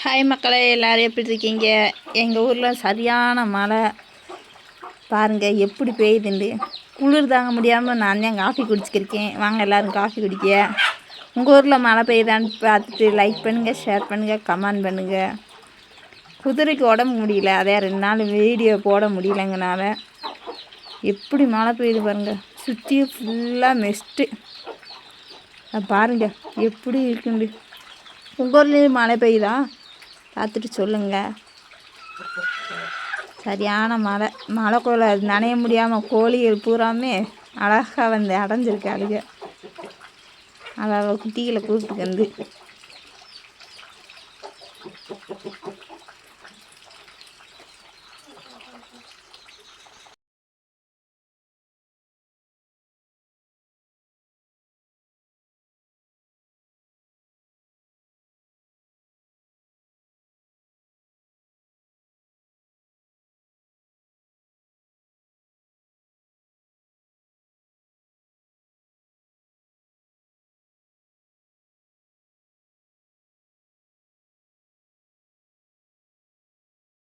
Hi மக்களே, எல்லோரும் எப்படி இருக்கீங்க? எங்கள் ஊரில் சரியான மழை பாருங்கள் எப்படி பெய்யுதுண்டு. குளிர் தாங்க முடியாமல் நான் தான் காஃபி குடிச்சிக்கிருக்கேன். வாங்க எல்லோரும் காஃபி குடிக்க. உங்கள் ஊரில் மழை பெய்யுதான்னு பார்த்துட்டு லைக் பண்ணுங்கள், ஷேர் பண்ணுங்கள், கமெண்ட் பண்ணுங்கள். குதிரைக்கு உடம்பு முடியல, அதே 2 நாள் வீடியோ போட முடியலைங்கனால. எப்படி மழை பெய்யுது பாருங்கள், சுற்றி ஃபுல்லாக மெஸ்ட்டு. பாருங்கள் எப்படி இருக்குண்டு. உங்கள் ஊர்லேயும் மழை பெய்யுதா? பார்த்துட்டு சொல்லுங்கள். சரியான மழைக்குள்ள நனைய முடியாமல் கோழிகள் பூராமே அழகாக வந்து அடைஞ்சிருக்கு. அழுக குட்டிகளை கூப்பிட்டு வந்து